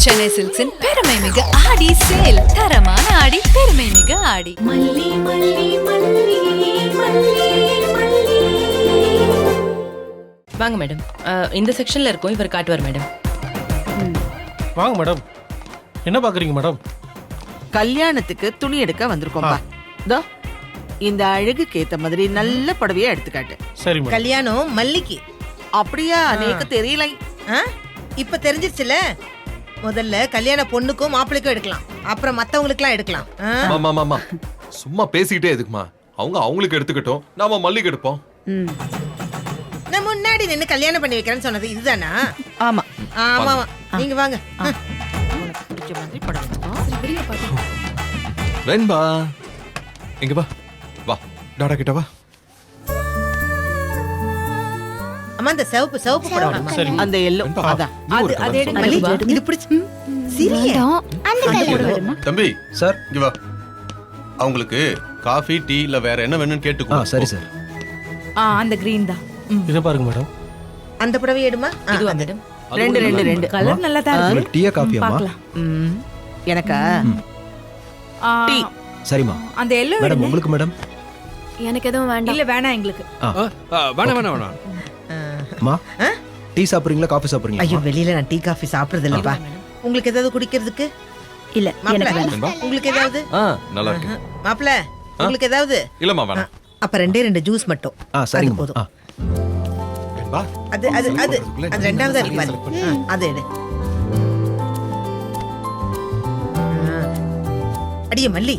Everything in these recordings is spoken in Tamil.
சென்னை சில்க்ஸின் பெருமை மிகு ஆடி சேல். தரமான ஆடி, பெருமை மிகு ஆடி. மல்லி மல்லி மல்லி மல்லி மல்லி. வாங்க மேடம், இந்த செக்ஷன்ல இருக்கும். இவர் காட்டுவார் மேடம். வாங்க மேடம். என்ன பாக்குறீங்க மேடம்? கல்யாணத்துக்கு துணி எடுக்க வந்திருக்கோம்பா. தோ இந்த அழகுக்கு ஏத்த மாதிரி நல்ல புடவையா எடுத்துக்காட்டு. சரி மேடம். கல்யாணம் மல்லிக்கு. அப்படியா? எனக்கு தெரியல. இப்ப தெரிஞ்சிருச்சுல. முதல்ல கல்யாண பொண்ணுக்கும் மாப்பிள்ளைக்கும் எடுக்கலாம், அப்புறம் மத்தவங்களுக்குலாம் எடுக்கலாம். மாமா மாமா சும்மா பேசிக்கிட்டே எதுக்குமா? அவங்க அவங்களுக்கு எடுத்துக்கிட்டோம், நாம மல்லிகை எடுப்போம். நான் முன்னாடி நின்னு கல்யாணம் பண்ணி வைக்கிறேன்னு சொன்னது இதுதானா? ஆமா ஆமா. நீங்க வாங்க. பிடிச்ச மாதிரி புடவை. வேண்பா இங்க வா வா, டாடா கிட்ட வா. அம்மா இந்த சிவப்பு சிவப்பு படம். சரி அந்த எல்லோ அதான் அது எடுங்க. மல்லி, இது பிடிச்சு சிரியா. தம்பி சார். இங்க வா. அவங்களுக்கு காஃபி டீ இல்ல வேற என்ன வேணும்னு கேட்டுக்கோ. சரி சார். அந்த கிரீன் தான். இதை பாருங்க மேடம். அந்த புடவை எடுமா. இதுவா மேடம்? ரெண்டு கலர் நல்லா தான் இருக்கு. உங்களுக்கு டீயா காஃபியாமா? பார்க்கலாம். எனக்கா டீ. சரிம்மா. அந்த எல்லோ மேடம் உங்களுக்கு மேடம்? எனக்கு எதுவும் வேண்டாம். இல்ல வேணாம் எங்களுக்கு. வேணாம். அம்மா டீ சாப்பிடுறீங்களா காஃபி சாப்பிடுறீங்களா? ஐயோ, வெளியில நான் டீ காஃபி சாப்பிடுறது இல்லப்பா. உங்களுக்கு ஏதாவது குடிக்கிறதுக்கு? இல்ல மாப்பிள்ள, உங்களுக்கு ஏதாவது? நல்லா இருக்கு. மாப்பிள்ள, உங்களுக்கு ஏதாவது? இல்லம்மா வேணாம். அப்ப ரெண்டு ஜூஸ் மட்டும். சரிங்க போதும். வேண்பா அது அது அது அது ரெண்டாவதா இருக்கு பாரு. அது எடு. அடியே மல்லி,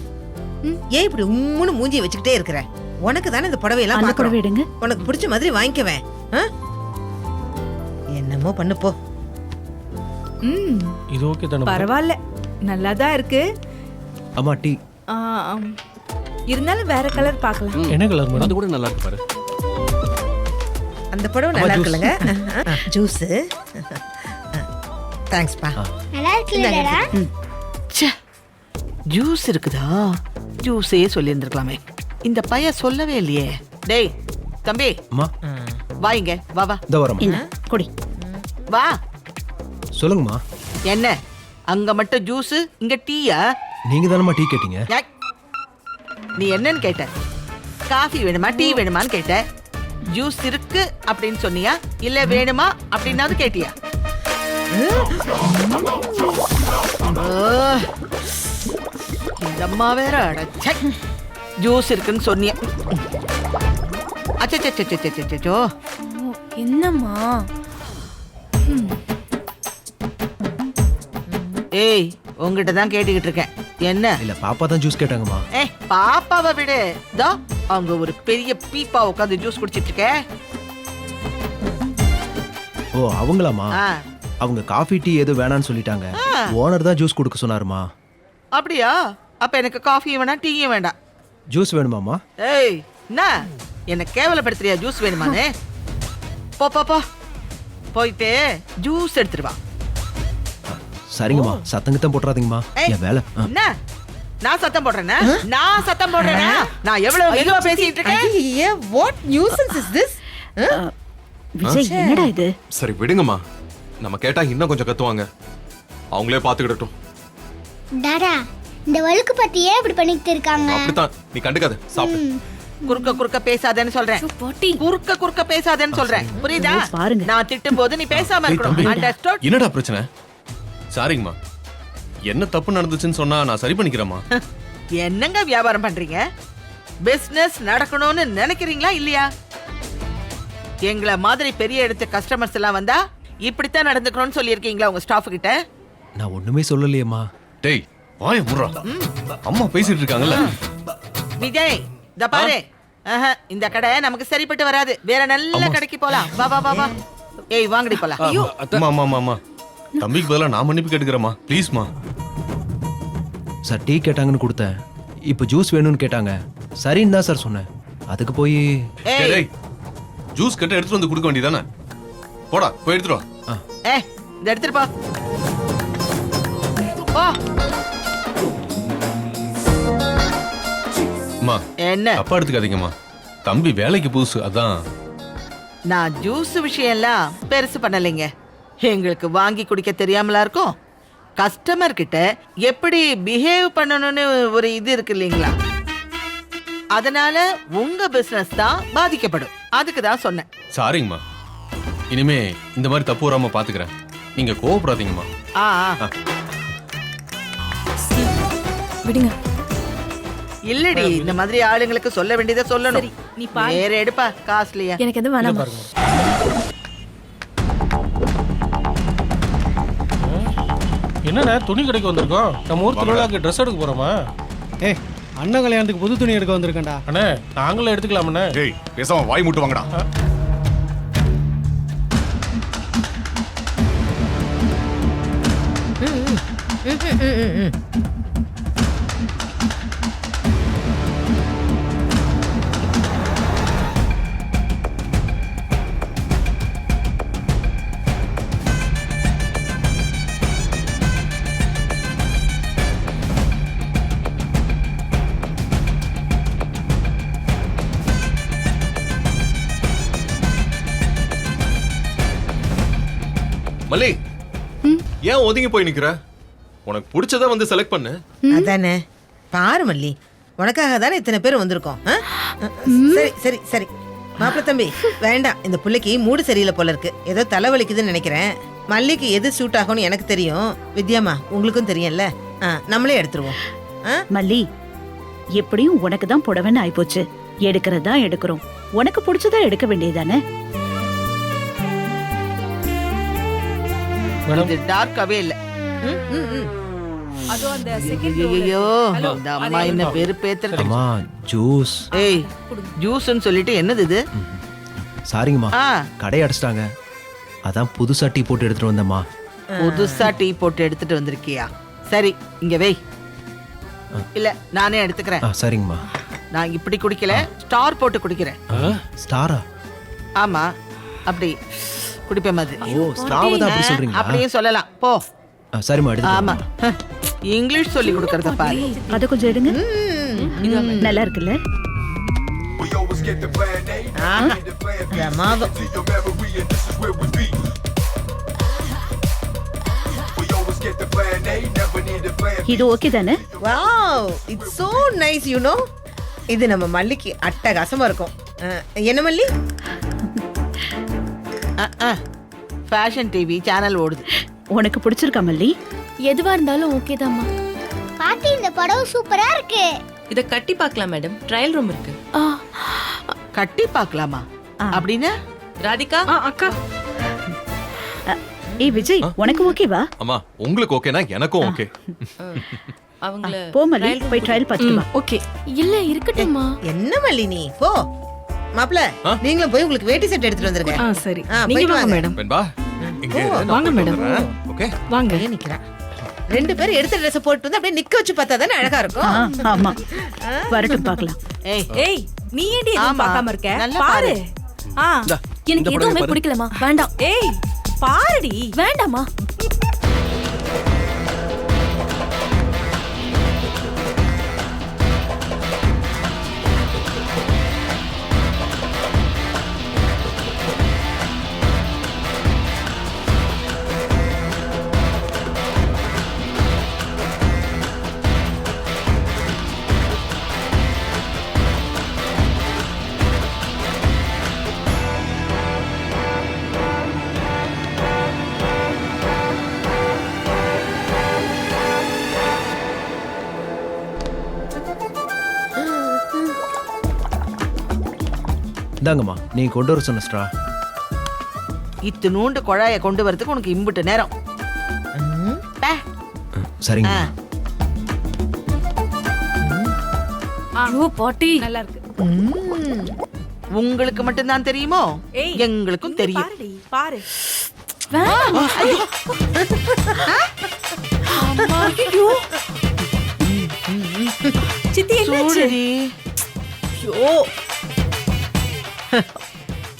ஏன் இப்படி உம்முன்னு மூஞ்சி வச்சுக்கிட்டே இருக்கிற? உனக்கு தானே இந்த புடவையெல்லாம் பாக்குறோம். உனக்கு பிடிச்ச மாதிரி வாங்கிக்கவேன். என்னமோ பண்ணு போ. இது ஓகே தானே? பரவாயில்ல, நல்லா தான் இருக்கு. அம்மா டீ. இருந்தாலும் வேற கலர் பார்க்கலாம். என்ன கலர் மேடம்? அது கூட நல்லா இருக்கு பாரு. அந்த புடவை நல்லா இருக்குல்லங்க. ஜூஸ். தேங்க்ஸ் பா. நல்லா இருக்குல்லடா. ஜூஸ் இருக்குதா? ஜூஸே சொல்லி இருந்திருக்கலாமே. இந்த பைய சொல்லவே இல்லையே. டேய் தம்பி, அம்மா வா இங்க வா வா. இந்த வரமா. குடி வா. சொல்லுங்கம்மா. என்ன அங்க மட்டும் ஜூஸ், இங்க டீயா? நீங்க தானம்மா டீ கேட்டீங்க. யாக். நீ என்னன்னு கேட்ட? காஃபி வேணுமா டீ வேணுமான்னு கேட்ட. ஜூஸ் இருக்கு அப்படின்னு சொன்னியா, இல்ல வேணுமா அப்படின்னாவது கேட்டியா? இந்த அம்மா வேற அடச்சே. ஜூஸ் இருக்குன்னு சொன்னிய. அச்சோ என்னம்மா? ஏய், உங்ககிட்ட தான் கேட்டுக்கிட்டு இருக்கேன். என்ன? இல்ல பாப்பா தான் ஜூஸ் கேட்டாங்கம்மா. பாப்பாவை விடு. தோ அவங்க ஒரு பெரிய பீப்பா உட்காந்து ஜூஸ் குடிச்சிட்டு இருக்க. ஓ அவங்களாமா? அவங்க காஃபி டீ எதுவும் வேணான்னு சொல்லிட்டாங்க. ஓனர் தான் ஜூஸ் கொடுக்க சொன்னாருமா. அப்படியா? அப்ப எனக்கு காஃபியும் வேணாம் டீயும் வேண்டாம். ஜூஸ் வேணுமாமா? ஏய் என்ன என்ன கேவலப்படுத்துறியா? ஜூஸ் வேணுமானே? போ போ போ, போயிட்டு ஜூஸ் எடுத்துட்டு வா. சரிங்கம்மா. சத்தங்கத்தான் போட்டுறாதீங்கம்மா. என் வேலை. என்ன நான் சத்தம் போடுறேன்னா? நான் சத்தம் போடுறேனா? நான் எவ்வளவு மெதுவா பேசிட்டு இருக்கேன். What nuisance is this? Vijay, என்னடா இது? சரி விடுங்கம்மா, நம்ம கேட்டா இன்னும் கொஞ்சம் கத்துவாங்க. அவங்களே பாத்துக்கிடட்டும். டாடா, இந்த வழுக்கு பத்தியே இப்படி பண்ணிட்டு இருக்காங்க. அப்படித்தான், நீ கண்டுக்காத, சாப்பிடு. குறுக்க பேசாதேன்னு சொல்றேன். குறுக்க பேசாதேன்னு சொல்றேன். புரியுதா? நான் திட்டும் போது நீ பேசாம இருக்கணும். அண்டர்ஸ்டாண்ட்? என்னடா பிரச்சனை? சாரிங்கம்மா, என்ன தப்பு நடந்துச்சுன்னு சொன்னா நான் சரி பண்ணிக்கிறேம்மா. என்னங்க வியாபாரம் பண்றீங்க? பிசினஸ் நடக்கணும்னு நினைக்கிறீங்களா இல்லையா? எங்களை மாதிரி பெரிய இடத்து கஸ்டமர்ஸ் எல்லாம் வந்தா இப்படித்தான் நடந்துக்கணும்னு சொல்லியிருக்கீங்களா உங்க ஸ்டாஃப் கிட்ட? நான் ஒண்ணுமே சொல்லலையேம்மா. டேய் வாய முறா, அம்மா பேசிட்டு இருக்காங்கல்ல. விஜய் இந்த பாரு, இந்த கடை நமக்கு சரிப்பட்டு வராது. வேற நல்ல கடைக்கு போலாம். வா வா வா வா. ஏய் வாங்கடி போலாம். அம்மா தம்பிக்கு பதிலா நான் மன்னிப்பு கேட்டுக்கிறேம்மா, ப்ளீஸ்மா. சார் டீ கேட்டாங்கன்னு கொடுத்தேன். இப்போ ஜூஸ் வேணும்னு கேட்டாங்க. சரின்னு தான் சார் சொன்னேன். அதுக்கு போய் டேய் ஜூஸ் கட்ட எடுத்துட்டு வந்து கொடுக்க வேண்டியதானே? போடா போய் எடுத்துட்டு வா. இந்த எடுத்துட்டு போ. போ. அம்மா என்ன தப்பா எடுத்துக்காதீங்கம்மா, தம்பி வேலைக்கு புதுசு அதான். நான் ஜூஸ் விஷயம் எல்லாம் பெருசு பண்ணலைங்க. எங்களுக்கு வாங்கி குடிக்க தெரியாமலா இருக்கும். கஸ்டமர் கிட்ட எப்படி பிஹேவ் பண்ணணும்னு ஒரு இது இருக்கு இல்லைங்களா? அதனால உங்க பிசினஸ் தான் பாதிக்கப்படும். அதுக்கு தான் சொன்னேன். சாரிங்கம்மா, இனிமே இந்த மாதிரி தப்பு வராம பாத்துக்கிறேன். நீங்க கோவப்படாதீங்கம்மா. ஆ விடுங்க. இல்லடி, இந்த மாதிரி ஆளுங்களுக்கு சொல்ல வேண்டியதை சொல்லணும். சரி, நீ பாரு. வேற எடுப்பா காஸ்ட்லியா. எனக்கு எதுவும் வேணாம். பாருங்க. என்னண்ணே துணி கடைக்கு வந்திருக்கோம்? நம்ம ஊர் திருவிழாக்கு ட்ரெஸ் எடுக்க போறோமா? ஏய், அண்ணன் கல்யாணத்துக்கு புது துணி எடுக்க வந்திருக்கேன்டா. அண்ணே நாங்களும் எடுத்துக்கலாமண்ணே. ஏய், பேசாம வாய் மூட்டு வாங்கடா. மல்லி, ஏன் ஒதுங்கி போய் நிக்கிற? உனக்கு பிடிச்சத வந்து செலக்ட் பண்ணு. அதானே, பாரு மல்லி, உனக்காக தானே இத்தனை பேர் வந்திருக்கோம். சரி சரி சரி மாப்பிள்ள தம்பி, வேண்டாம். இந்த பிள்ளைக்கு மூடு சரியில்லை போல இருக்கு. ஏதோ தலைவலிக்குதுன்னு நினைக்கிறேன். மல்லிக்கு எது சூட் ஆகும்னு எனக்கு தெரியும். வித்யாமா உங்களுக்கும் தெரியும்ல. நம்மளே எடுத்துருவோம். மல்லி, எப்படியும் உனக்கு தான் புடவைன்னு ஆயிப்போச்சு. எடுக்கிறதா எடுக்கிறோம். உனக்கு பிடிச்சதா எடுக்க வேண்டியதானே? இது டார்க்காவே இல்ல. அதோ அந்த செகண்ட் ஐயோ, இந்த அம்மா என்ன வெறுப்பேத்துறது. அம்மா ஜூஸ். ஏய், ஜூஸ்னு சொல்லிட்டு என்னது இது? சாரிங்கம்மா, ஆ, கடை அடைச்சிட்டாங்க. அதான் புதுசா டீ போட்டு எடுத்துட்டு வந்தேம்மா. புதுசா டீ போட்டு எடுத்துட்டு வந்திருக்கியா? சரி, இங்க வை. இல்ல, நானே எடுத்துக்கிறேன். சரிங்கம்மா. நான் இப்படி குடிக்கல, ஸ்டார் போட்டு குடிக்கிறேன். ஸ்டாரா? ஆமா, அப்படி குடிப்ப மாதிரி. ஓ, ஸ்டார் தான் அப்படி சொல்றீங்களா? அப்படியே சொல்லலாம். போ. சரிம்மா, எடுத்து. ஆமா, இங்கிலீஷ் சொல்லி கொடுக்கறத பாரு. அத கொஞ்சம் எடுங்க. நல்லா இருக்குல்ல? பிரமாதம். இது ஓகே தானே? Wow, it's so nice. You know, இது நம்ம மல்லிக்கு அட்டகாசமா இருக்கும். என்ன மல்லி? ஃபேஷன் டிவி சேனல் ஓடுது. உனக்கு பிடிச்சிருக்கா மல்லி? எதுவா இருந்தாலும் ஓகே தான்மா. பாட்டி இந்த புடவை சூப்பரா இருக்கு. இத கட்டி பார்க்கலாம் மேடம். ட்ரையல் ரூம் இருக்கு. கட்டி பார்க்கலாமா? அப்படின்னா ராதிகா அக்கா. ஏய் விஜய், உனக்கு ஓகேவா? அம்மா, உங்களுக்கு ஓகேனா எனக்கும் ஓகே. அவங்கள போ மல்லி, போய் ட்ரையல் பார்த்துட்டு வா. ஓகே. இல்ல இருக்கட்டும்மா. என்ன மல்லி நீ போ. மாப்ள, நீங்களும் போய் உங்களுக்கு வேட்டி செட் எடுத்துட்டு வந்துருங்க. சரி. நீங்க வாங்க மேடம். வெண்பா, இங்க இரு, நான் வாங்க போயிட்டு மேடம். வந்துடுறேன். ஓகே, வாங்க. இங்கே நிக்கிறா. ரெண்டு பேரும் எடுத்த ட்ரெஸ் போட்டு வந்து அப்படியே நிக்க வச்சு பார்த்தா தானே அழகா இருக்கும். ஆமா, வரட்டும் பார்க்கலாம். ஏய், நீ ஏன்டி எதுவும் ஆமா, பார்க்காம இருக்க? நல்லா பாரு. எனக்கு இந்த எதுவுமே படம் பிடிக்கலமா. வேண்டாம். ஏய், பாருடி. வேண்டாமா. இந்தாங்கம்மா, நீங்க கொண்டு வர சொன்ன ஸ்ட்ரா. இத்தினூண்டு குழாய கொண்டு வரதுக்கு உனக்கு இம்புட்டு நேரம். சரிங்க. ஐயோ பாட்டி, நல்லா இருக்கு. உங்களுக்கு மட்டும்தான் தெரியுமோ? ஏய், எங்களுக்கும் தெரியும். பாருடி, பாரு. வேண்டாமா. அம்மா, ஐயோ. சித்தி என்னாச்சு? சூடுடி. ஐயோ,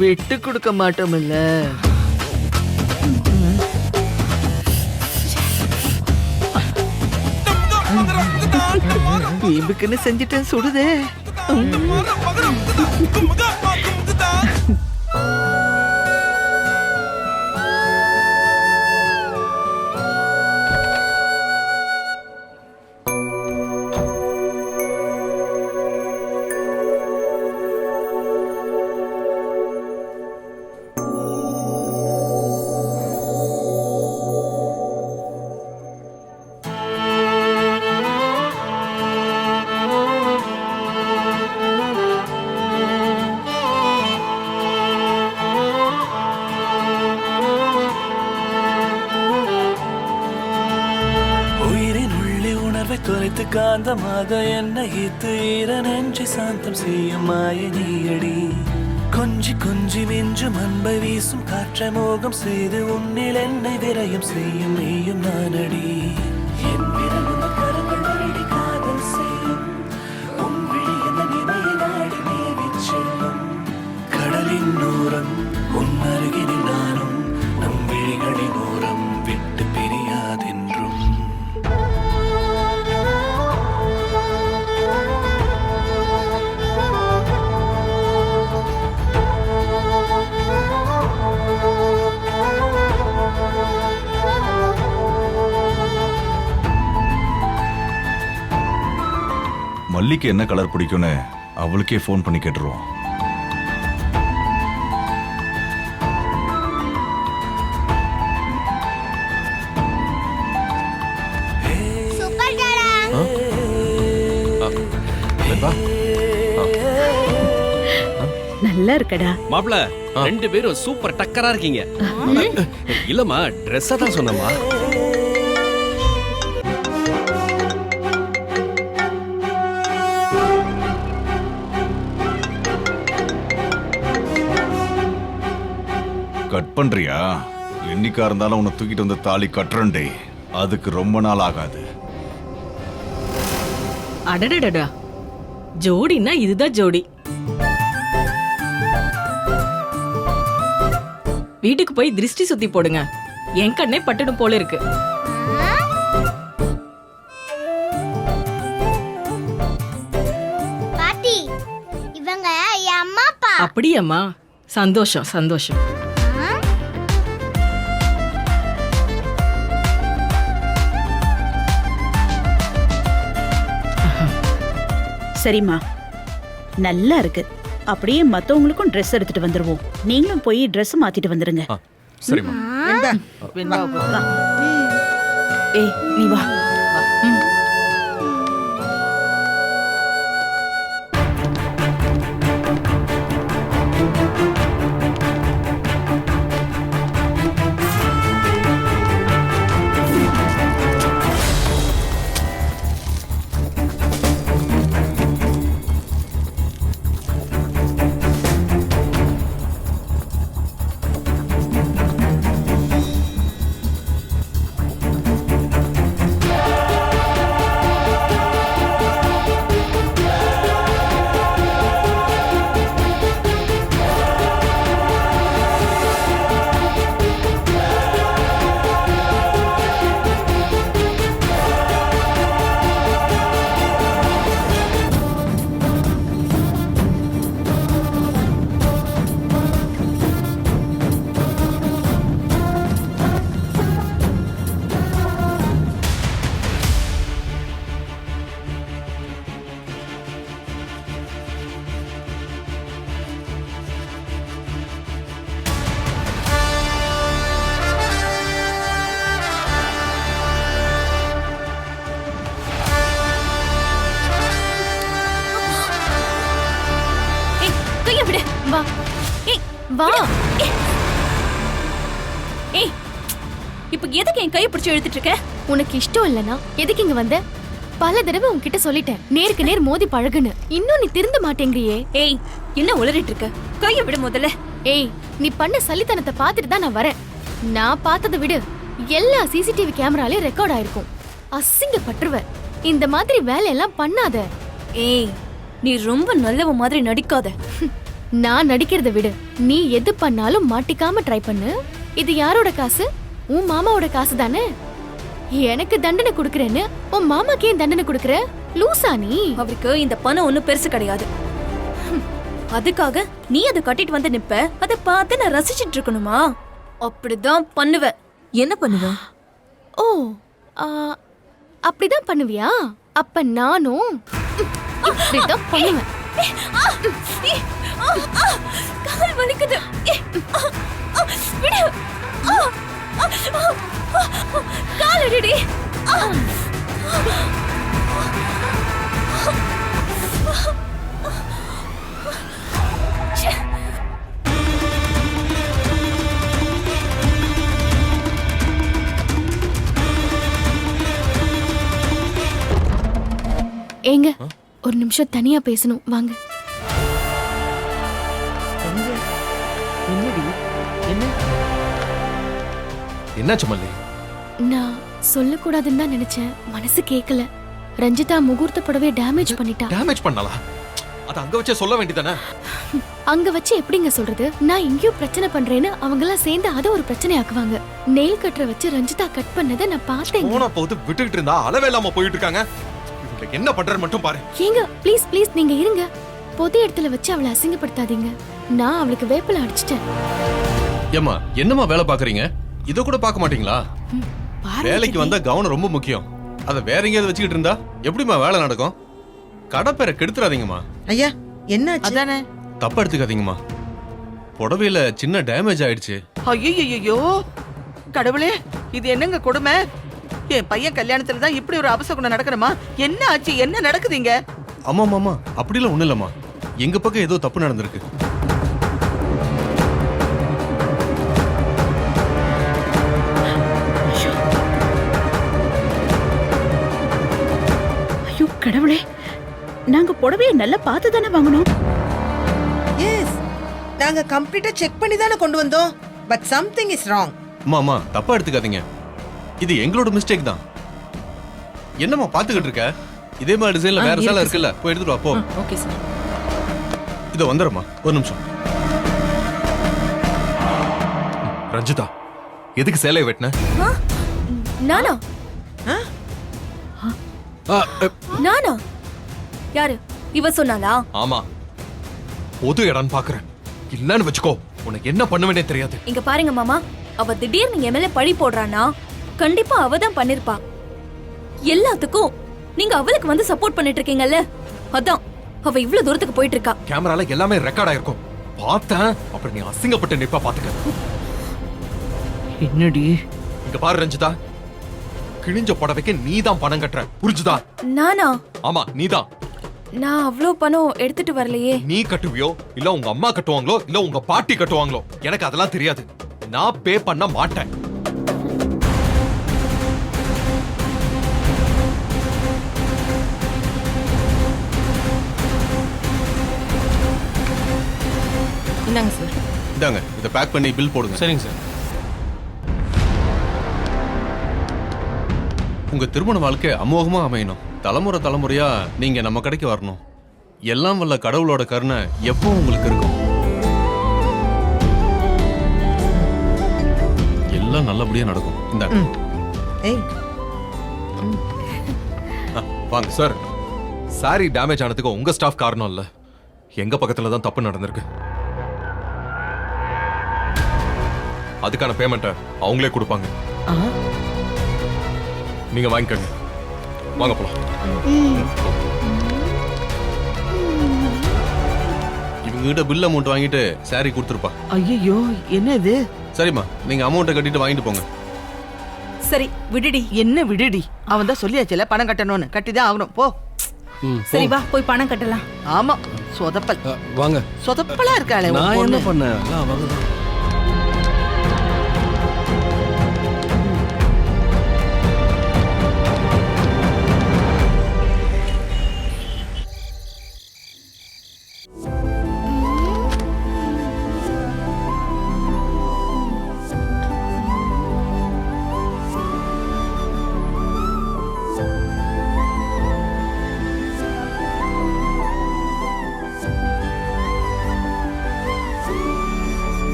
விட்டு கொடுக்க மாட்டோம்ல. வீம்புக்குன்னு செஞ்சுட்டேன், சுடுதே. நினைவை தொலைத்து காந்தமாக என்னை ஈர்த்து ஈர நெஞ்சை சாந்தம் செய்யும் மாய நீயடி. கொஞ்சி கொஞ்சி மிஞ்சும் அன்பை வீசும் காற்றை மோகம் செய்து உன்னில் என்னை விரயம் செய்யும் நீயும் நானடி. என் விரலும் கரங்கள் வருடி காதல் செய்யும் உன் விழி என்ற நினைவை நாடி நீவிச் செல்லும். கடலின் ஓரம் உன் அருகினில் நானும் நம் விழிகளின் ஓரம் விட்டு பிரியாதென்றும். மல்லிக்கு என்ன கலர் பிடிக்கும்னு அவளுக்கே ஃபோன் பண்ணி கேட்டுருவோம். சூப்பர் டாடா. நல்லா இருக்கடா. மாப்ள 2 பேரும் சூப்பர் டக்கரா இருக்கீங்க. இல்லம்மா ட்ரெஸ்ஸா தான் சொன்னமா. கட் பண்றியா? என்னைக்கா இருந்தாலும் உன்னை தூக்கிட்டு வந்து தாலி கட்டுறண்டே. அதுக்கு ரொம்ப நாள் ஆகாது. அடடடடா, ஜோடின்னா இதுதான் ஜோடி. வீட்டுக்கு போய் திருஷ்டி சுத்தி போடுங்க. என் கண்ணே பட்டுடும் போல இருக்கு. பாட்டி, இவங்க என் அம்மா அப்பா. அப்படியாம்மா? சந்தோஷம் சந்தோஷம். சரிம்மா, நல்லா இருக்கு. அப்படியே மத்தவங்களுக்கும் ட்ரெஸ் எடுத்துட்டு வந்துருவோம். நீங்களும் போய் ட்ரெஸ் மாத்திட்டு வந்துருங்க. சரிம்மா. ஏய் நீ வா. வா. ஏய் வா. ஏய் இப்போ எதுக்கு என் கையை பிடிச்சு இழுத்துட்டு இருக்க? உனக்கு இஷ்டம் இல்லனா எதுக்கு இங்க வந்த? பல தடவை உன்கிட்ட சொல்லிட்டேன், நேருக்கு நேர் மோதி பழகுன்னு. இன்னும் நீ திருந்த மாட்டேங்கிறியே. ஏய் என்ன உளறிட்டு இருக்க? கையை விடு முதல்ல. ஏய் நீ பண்ண சலித்தனத்தை பார்த்துட்டு தான் நான் வரேன். நான் பார்த்ததை விடு, எல்லா சிசிடிவி கேமராலயும் ரெக்கார்ட் ஆயிருக்கும். அசிங்கப்பட்டுருவ. இந்த மாதிரி வேலையெல்லாம் பண்ணாத. ஏய் நீ ரொம்ப நல்லவ மாதிரி நடிக்காத. நான் நடிக்கிறத விடு, நீ எது பண்ணாலும் மாட்டிக்காம ட்ரை பண்ணு. இது யாரோட காசு? உன் மாமாவோட காசு தானே. எனக்கு தண்டனை கொடுக்கறேன்னு உன் மாமாக்கு ஏன் தண்டனை கொடுக்கற? லூசா நீ? அவருக்கு இந்த பணம் ஒண்ணும் பெருசு கிடையாது. அதுக்காக நீ அதை கட்டிட்டு வந்து நிப்ப, அதை பார்த்து நான் ரசிச்சிட்டு இருக்கணுமா? அப்படிதான் பண்ணுவேன். என்ன பண்ணுவ? ஓ அப்படிதான் பண்ணுவியா? அப்ப நானும் இப்படிதான் பண்ணுவேன். கால் வலிக்குது. விடு. கால் அடிடி. ஏங்க ஒரு நிமிஷம் தனியா பேசணும் வாங்க. என்னடி என்ன என்னாச்சு மல்லி? நான் சொல்லக்கூடாதுன்னு தான் நினைச்சேன், மனசு கேட்கல. ரஞ்சிதா முகூர்த்த புடவை டேமேஜ் பண்ணிட்டா. டேமேஜ் பண்ணலா? அத அங்க வச்சே சொல்ல வேண்டியதானே? அங்க வச்சு எப்படிங்க சொல்றது? நான் இங்கேயும் பிரச்சனை பண்றேன்னு அவங்க எல்லாம் சேர்ந்து அதை ஒரு பிரச்சனை ஆக்குவாங்க. நெயில் கட்டரை வச்சு ரஞ்சிதா கட் பண்ணதை நான் பார்த்தேன். போன போது விட்டுக்கிட்டு இருந்தா அளவே இல்லாம போயிட்டு இருக்காங்க. இவங்க என்ன பண்றேன்னு மட்டும் பாரு. ஏங்க ப்ளீஸ் ப்ளீஸ் நீங்க இருங்க. பொது இடத்துல வச்சு அவளை அசிங்கப்படுத்தாதீங்க. நான் அவளுக்கு வேப்பில அடிச்சிட்டேன். ஏம்மா என்னம்மா வேலை பாக்குறீங்க? இத கூட பார்க்க மாட்டீங்களா? வேலைக்கு வந்தா கவனம் ரொம்ப முக்கியம். அத வேற எங்கேயாவது வச்சுக்கிட்டு இருந்தா எப்படிமா வேலை நடக்கும்? கடை பேரை கெடுத்துறாதீங்கம்மா. ஐயா என்னாச்சு? அதானே. தப்பா எடுத்துக்காதீங்கம்மா. புடவையில சின்ன டேமேஜ் ஆயிடுச்சு. ஐயோ கடவுளே, இது என்னங்க கொடுமை? என் பையன் கல்யாணத்துல தான் இப்படி ஒரு அபசகுணம் நடக்கணுமா? என்ன ஆச்சு? என்ன நடக்குதுங்க? ஆமா மாமா, அப்படிலாம் ஒண்ணு இல்லம்மா. எங்க பக்கம் ஏதோ தப்பு நடந்திருக்கு. ஐயோ கடவுளே, நாங்க புடவையை நல்லா பார்த்து தானே வாங்கணும். எஸ், நாங்க கம்ப்ளீட்டா செக் பண்ணி தானே கொண்டு வந்தோம். But something is wrong. மாமா தப்பா எடுத்துக்காதீங்க, இது எங்களோட மிஸ்டேக் தான். என்னம்மா பாத்துக்கிட்டு இருக்க? இதே மாதிரி டிசைன்ல வேற சேலை இருக்குல்ல, போய் எடுத்துட்டு வா போ. Okay sir. இத வந்துறமா, ஒரு நிமிஷம். ரஞ்சிதா, எதுக்கு சேலையை வெட்டின? நானா? நானா? யாரு இவ சொன்னாலா? ஆமா, பொது இடம் பாக்குறேன். இல்லன்னு வச்சுக்கோ, உனக்கு என்ன பண்ணுவேனே தெரியாது. இங்க பாருங்க மாமா, அவ திடீர்னு என் மேல பழி போடுறானா கண்டிப்பா அவ தான் பண்ணிருப்பா. எல்லாத்துக்கும் நீங்க அவளுக்கு வந்து சப்போர்ட் பண்ணிட்டு இருக்கீங்கல்ல, அதான் அவ இவ்வளவு தூரத்துக்கு போயிட்டு இருக்கா. கேமரால எல்லாமே ரெக்கார்ட் ஆயிருக்கும். பார்த்தேன், அப்புறம் நீ அசிங்கப்பட்டு நிப்பா பாத்துக்க. என்னடி? இங்க பாரு ரஞ்சிதா, கிழிஞ்ச புடவைக்கு நீதான் பணம் கட்டுற, புரிஞ்சுதா? நானா? ஆமா நீதான். நான் அவ்வளவு பணம் எடுத்துட்டு வரலையே. நீ கட்டுவியோ, இல்ல உங்க அம்மா கட்டுவாங்களோ, இல்ல உங்க பாட்டி கட்டுவாங்களோ, எனக்கு அதெல்லாம் தெரியாது. நான் பே பண்ண மாட்டேன். இந்தாங்க சார். இந்தாங்க, இத பேக் பண்ணி பில் போடுங்க. சரிங்க சார். உங்க திருமண வாழ்க்கை அமோகமா அமையணும். தலைமுறை தலைமுறையா நீங்க நம்ம கடைக்கு வரணும். எல்லாம் வல்ல கடவுளோட கருணை எப்பவும் உங்களுக்கு இருக்கும். எல்லாம் நல்லபடியா நடக்கும். இந்தாங்க. ஏய், வாங்க சார். சாரி டேமேஜ் ஆனதுக்கு உங்க ஸ்டாஃப் காரணம் இல்ல, எங்க பக்கத்துல தான் தப்பு நடந்திருக்கு. அதுக்கான பேமெண்ட்டை அவங்களே கொடுப்பாங்க. நீங்க வாங்கிக்கங்க. வாங்க போலாம். இவங்க கிட்ட பில் அமௌண்ட் வாங்கிட்டு சாரி கொடுத்துருப்பா. ஐயோ என்ன இது? சரிம்மா, நீங்க அமௌண்ட்டை கட்டிட்டு வாங்கிட்டு போங்க. சரி விடுடி. என்ன விடுடி? அவன் தான் சொல்லியாச்சுல பணம் கட்டணும்னு, கட்டிதான் ஆகணும். போ. சரி வா போய் பணம் கட்டலாம். ஆமா, சொதப்பல். வாங்க. சொதப்பலா இருக்காளே உன் நான் பொண்ணு. என்ன பண்ணேன்? வாங்க.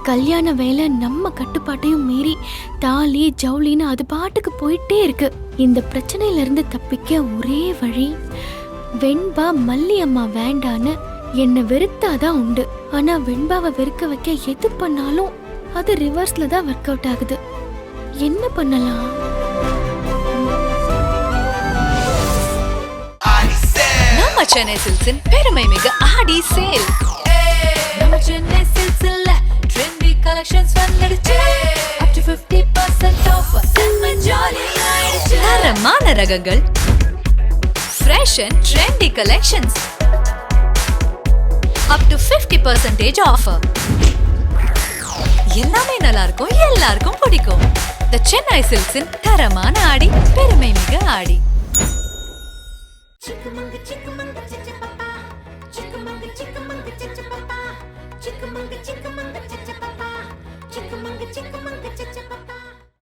கல்யாண வேலை நம்ம கட்டுப்பாட்டையும் மீறி தாலி ஜவுளின்னு அது பாட்டுக்கு போயிட்டே இருக்கு. இந்த பிரச்சனையில இருந்து தப்பிக்க ஒரே வழி, வெண்பா மல்லி அம்மா வேண்டான்னு என்ன வெறுத்தாதான் உண்டு. ஆனா வெண்பாவை வெறுக்க வைக்க எது பண்ணாலும் அது ரிவர்ஸ்ல தான் ஒர்க் அவுட் ஆகுது. என்ன பண்ணலாம்? நம்ம சென்னை சில்க்ஸின் பெருமை மிக ஆடி சேல். நம்ம சென்னை சில்க்ஸ்ல ட்ரெண்டி கலெக்ஷன்ஸ் வந்துடுச்சு. up to 50% off. செம்ம ஜாலி ஆயிடுச்சு. தரமான ரகங்கள், fresh and trendy collections, up to 50% offer. எல்லாமே நல்லா இருக்கும், எல்லாருக்கும் பிடிக்கும். The Chennai Silks in தரமான ஆடி பெருமை மிக ஆடி